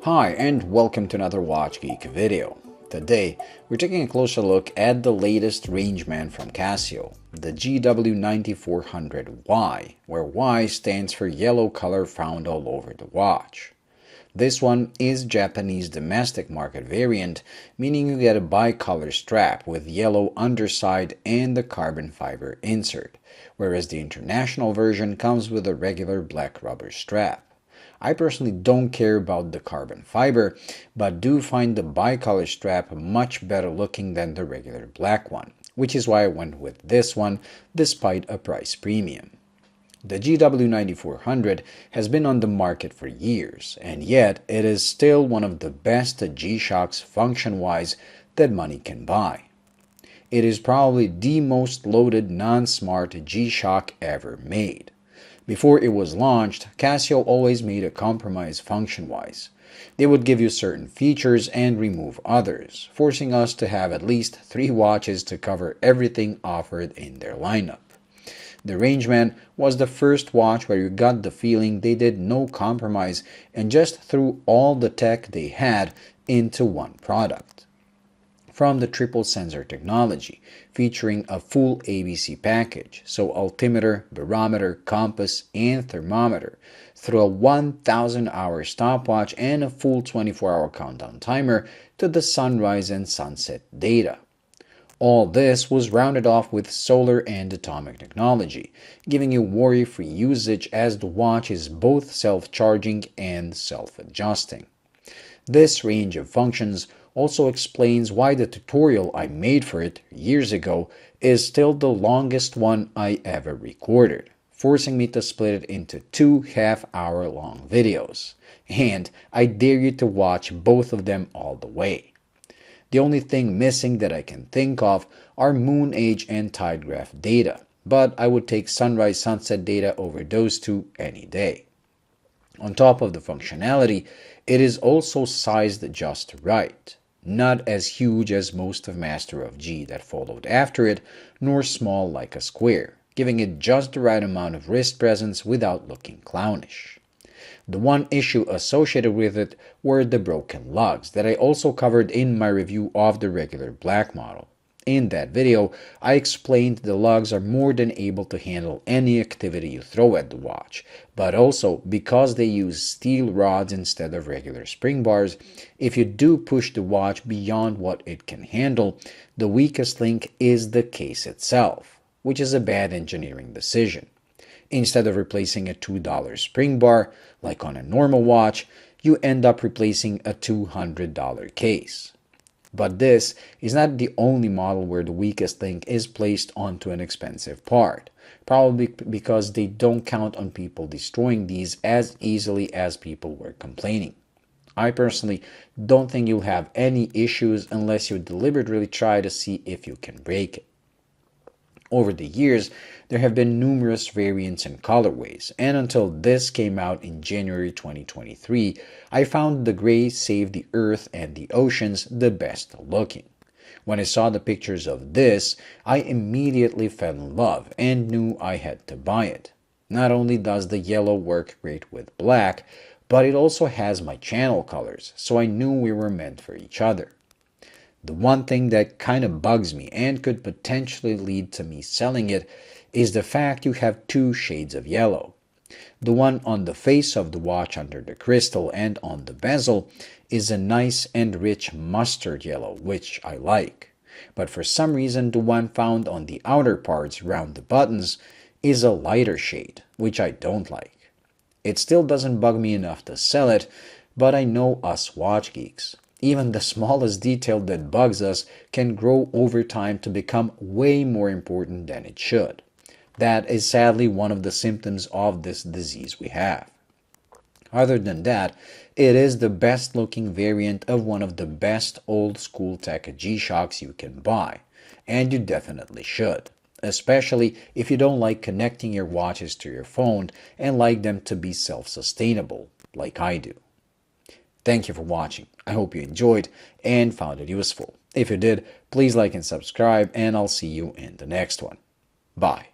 Hi and welcome to another Watch Geek video. Today, we're taking a closer look at the latest rangeman from Casio, the GW-9400Y, where Y stands for yellow color found all over the watch. This one is Japanese domestic market variant, meaning you get a bi-color strap with yellow underside and the carbon fiber insert, whereas the international version comes with a regular black rubber strap. I personally don't care about the carbon fiber, but do find the bicolor strap much better looking than the regular black one, which is why I went with this one despite a price premium. The GW-9400 has been on the market for years, and yet it is still one of the best G-Shocks function-wise that money can buy. It is probably the most loaded non-smart G-Shock ever made. Before it was launched, Casio always made a compromise function-wise. They would give you certain features and remove others, forcing us to have at least 3 watches to cover everything offered in their lineup. The rangeman was the first watch where you got the feeling they did no compromise and just threw all the tech they had into one product. From the triple sensor technology, featuring a full ABC package, so altimeter, barometer, compass, and thermometer, through a 1,000-hour stopwatch and a full 24-hour countdown timer to the sunrise and sunset data. All this was rounded off with solar and atomic technology, giving you worry-free usage as the watch is both self-charging and self-adjusting. This range of functions also explains why the tutorial I made for it years ago is still the longest one I ever recorded, forcing me to split it into 2 half-hour-long videos. And I dare you to watch both of them all the way. The only thing missing that I can think of are moon age and tide graph data, but I would take sunrise-sunset data over those two any day. On top of the functionality, it is also sized just right. Not as huge as most of Master of G that followed after it, nor small like a square, giving it just the right amount of wrist presence without looking clownish. The one issue associated with it were the broken lugs that I also covered in my review of the regular black model. In that video, I explained the lugs are more than able to handle any activity you throw at the watch, but also because they use steel rods instead of regular spring bars, if you do push the watch beyond what it can handle, the weakest link is the case itself, which is a bad engineering decision. Instead of replacing a $2 spring bar, like on a normal watch, you end up replacing a $200 case. But this is not the only model where the weakest link is placed onto an expensive part, probably because they don't count on people destroying these as easily as people were complaining. I personally don't think you'll have any issues unless you deliberately try to see if you can break it. Over the years, there have been numerous variants and colorways, and until this came out in January 2023, I found the gray Save the Earth and the Oceans the best looking. When I saw the pictures of this, I immediately fell in love and knew I had to buy it. Not only does the yellow work great with black, but it also has my channel colors, so I knew we were meant for each other. The one thing that kind of bugs me and could potentially lead to me selling it is the fact you have 2 shades of yellow. The one on the face of the watch under the crystal and on the bezel is a nice and rich mustard yellow, which I like. But for some reason, the one found on the outer parts around the buttons is a lighter shade, which I don't like. It still doesn't bug me enough to sell it, but I know us watch geeks. Even the smallest detail that bugs us can grow over time to become way more important than it should. That is sadly one of the symptoms of this disease we have. Other than that, it is the best looking variant of one of the best old school tech G-Shocks you can buy, and you definitely should, especially if you don't like connecting your watches to your phone and like them to be self-sustainable, like I do. Thank you for watching. I hope you enjoyed and found it useful. If you did, please like and subscribe, and I'll see you in the next one. Bye.